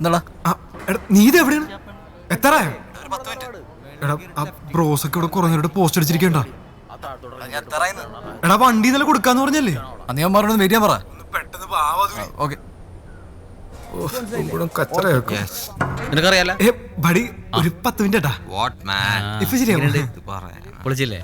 എന്താടാ നീ ഇത് എവിടെയാണ്? എത്രയോ എടാ ആ ബ്രോസൊക്കെ ഇവിടെ കുറഞ്ഞവരുടെ പോസ്റ്റ് അടിച്ചിരിക്കണ്ട. എടാ വണ്ടി ഇന്നലെ കൊടുക്കാന്ന് പറഞ്ഞല്ലേ? ഞാൻ പറഞ്ഞത് വെയിറ്റ് ചെയ്യാൻ പറ. ഓക്കെ നിനക്കറിയാലോ ബടി ഒരു 10 മിനിറ്റ് ഏട്ടാ. ഇപ്പൊ ശരിയാവും. വിളിച്ചില്ലേ?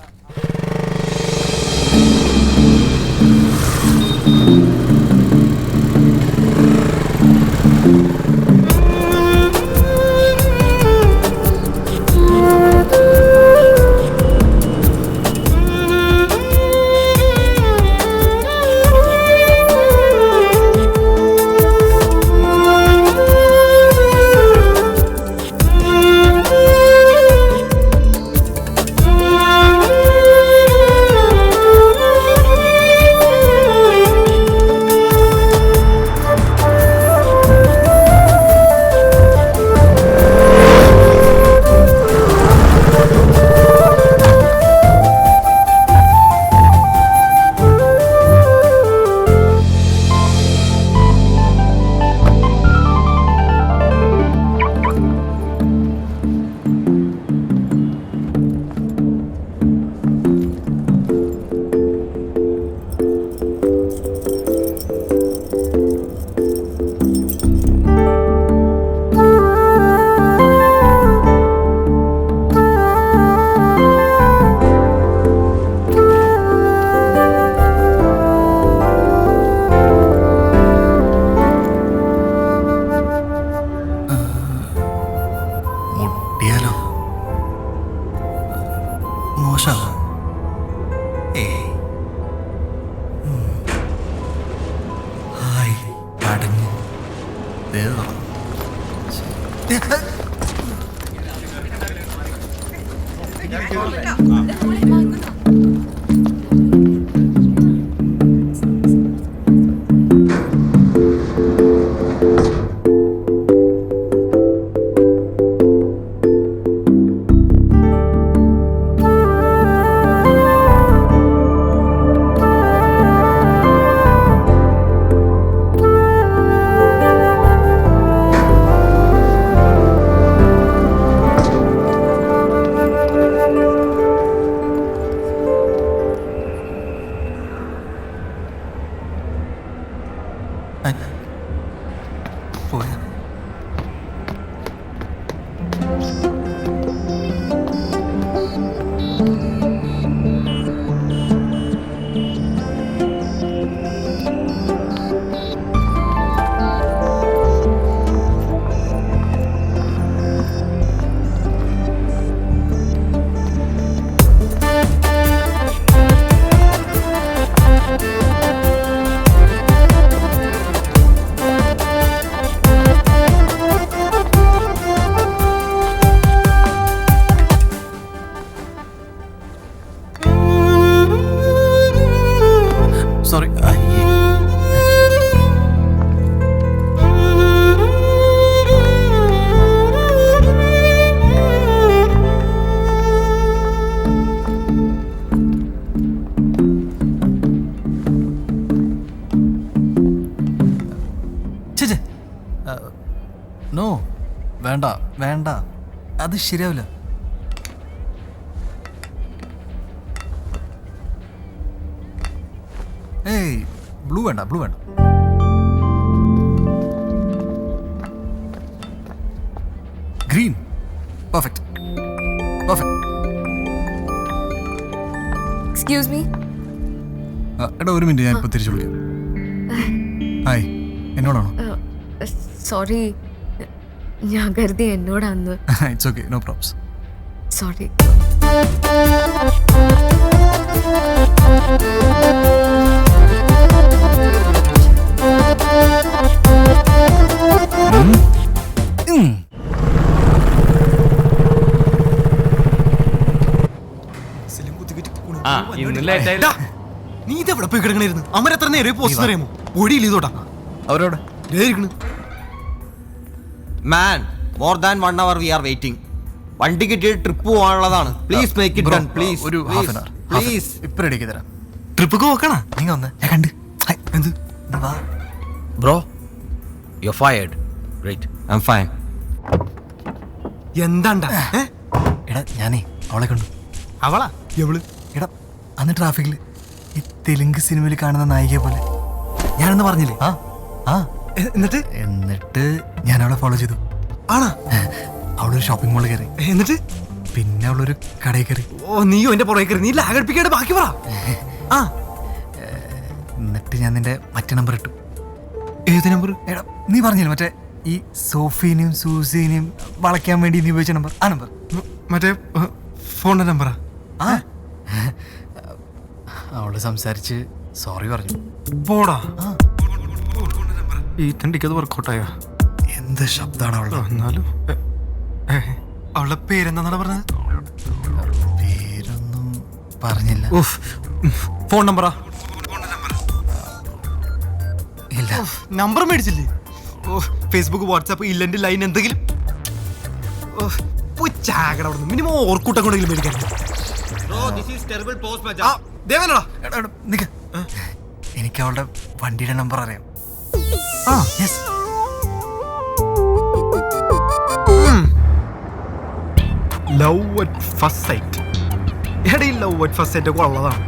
സോറി. നോ വേണ്ട വേണ്ട, അത് ശരിയാവില്ല. ഏയ് ബ്ലൂ വേണ്ട, ബ്ലൂ വേണ്ട. Green perfect perfect. Excuse me. എടാ ഒരു മിനിറ്റ്, ഞാൻ ഇപ്പോൾ തിരിച്ചു വിളിക്കാം. ഹായ്, എന്നോടാണോ? സോറി, ഞാൻ കരുതി എന്നോടാന്ന്. It's okay, no problems. Sorry. നീ ഇതെവിടെ പോയി കിടക്കണായിരുന്നു? അമരെത്ര നേരെ പോസ്റ്റ് അറിയാമോ? ഒടിയില്ല ഇതോട്ടാ അവരോട് man. More than 1 hour we are waiting. വണ്ടി കിട്ടിയിട്ട് ട്രിപ്പ് പോകാനുള്ളതാണ്. Please make it done please. ഒരു ഹാഫ് ആൻ അവർ പ്ലീസ്. ഇപ്പൊ റെഡിയാക്കി തരാം. ട്രിപ്പ് നോക്കണ നീ വന്ന് ഞാൻ കണ്ട്. എന്ത് bro you are fired. Great. I am fine. എന്താണ്ടാ എടാ ഞാനേ അവളെ കണ്ടു. അവളാ എവള്? എടാ അന്ന് ട്രാഫിക്കിൽ ഈ തെലുങ്ക് സിനിമയിൽ കാണുന്ന നായികയെ പോലെ ഞാനെന്ന് പറഞ്ഞില്ലേ? ആ ആ എന്നിട്ട് എന്നിട്ട് ഞാൻ അവളെ ഫോളോ ചെയ്തു. ആണാ? അവളൊരു ഷോപ്പിംഗ് മാളിൽ കയറി. എന്നിട്ട് പിന്നെ അവളൊരു കടയിൽ കയറി. ഓ നീയോ എന്റെ പുറകെ കയറി. നീ ലാഗടിപ്പിക്കാണ്ട് ബാക്കി പറ. ആ എന്നിട്ട് ഞാൻ നിന്റെ മറ്റേ നമ്പർ ഇട്ടു. ഏത് നമ്പർ? എടാ നീ പറഞ്ഞില്ലേ മറ്റേ ഈ സോഫീനെയും സൂസീനെയും വളയ്ക്കാൻ വേണ്ടി നീ ഉപയോഗിച്ച നമ്പർ, ആ നമ്പർ. മറ്റേ ഫോണിന്റെ നമ്പറാ? ആ അവള് സംസാരിച്ച് സോറി പറഞ്ഞു. പോടാ. ഈ തണ്ടിക്കത് വർക്കൗട്ടായോ? എന്ത് ശബ്ദമാണ് അവളുടെ. എന്നാലും അവളുടെ പേരെന്താന്നാണ് പറഞ്ഞത്? പേരൊന്നും പറഞ്ഞില്ല. ഫോൺ നമ്പറാ? ഇല്ല. നമ്പർ മേടിച്ചില്ലേ? ഓ ഫേസ്ബുക്ക് വാട്സാപ്പ് ഇല്ലെന്റെ ലൈൻ എന്തെങ്കിലും? മിനിമം ഓർക്കൂട്ടം കൊണ്ടെങ്കിലും മേടിക്കാൻ. ദേവനടാ എടാ, എടാ, നിക്ക്. എനിക്ക് അവളുടെ വണ്ടിയുടെ നമ്പർ അറിയാം. ആ yes. Love at first sight. എടാ ഈ ലവ് അറ്റ് ഫസ്റ്റ് സൈറ്റ് ഒക്കെ ഉള്ളതാണ്.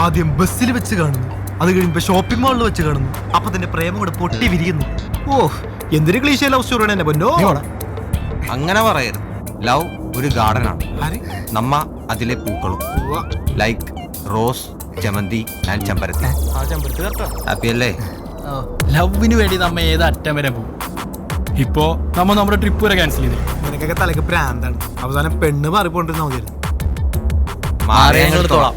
ആദ്യം ബസ്സിൽ വെച്ച് കാണുന്നു, അത് കഴിയുമ്പോ ഷോപ്പിംഗ് മാളിൽ വെച്ച് കാണുന്നു, അപ്പൊ തന്നെ പ്രേമം കൂടെ പൊട്ടി വിരിയുന്നു. ഓ എന്തൊരു ക്ലീശ ലവ് സ്റ്റോറിയാണ് എന്നെ പൊന്നോ. അങ്ങനെ പറയരുത്. ലവ് ഒരു ഗാർഡൻ ആണ്. ആര്? നമ്മ അതിലെ പൂക്കളും. ലൈക്ക് റോസ്, ജമന്തി ആൻഡ് ചെമ്പരത്തി. ഹാപ്പി അല്ലേ? ലവിന് വേണ്ടി നമ്മ ഏത് അറ്റം വരെ പോകും. ഇപ്പോ നമ്മ നമ്മുടെ ട്രിപ്പ് വരെ ക്യാൻസൽ ചെയ്തു. നിനക്കൊക്കെ തലക്ക് പ്രാന്താണ്. അവസാനം പെണ്ണ് മാറിപ്പോണ്ടിരുന്ന മതിയായിരുന്നു. മാറിയെടുത്തോളാം.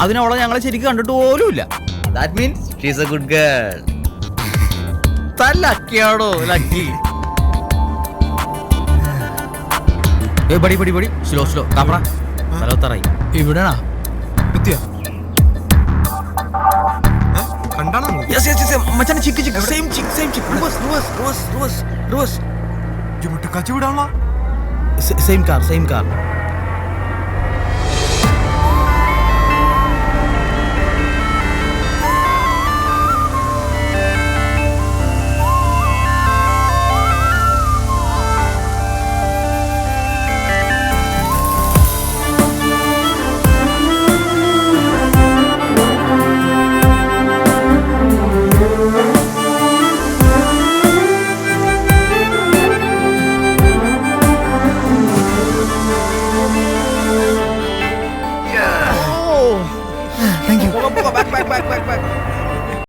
അതിനവളെ ഞങ്ങളെ ശരിക്കും കണ്ടിട്ട് പോലുമില്ല. That means she's a good girl. ലക്കിയാണോ ലക്കി? ബടി ബടി ബടി സ്ലോ സ്ലോ കാപ്പറ സ്ഥലത്തറായി. ഇവിടെയാണോ? എത്തിയാ? കണ്ടാണോ? മച്ചാനെ ചിക്ക് ചിക്ക് സെയിം ചിക്ക് സെയിം ചിക്ക് reverse reverse reverse reverse reverse ഇവിടെ കച്ചു വിടാണല്ലോ. Same car same car. Thank you. Back.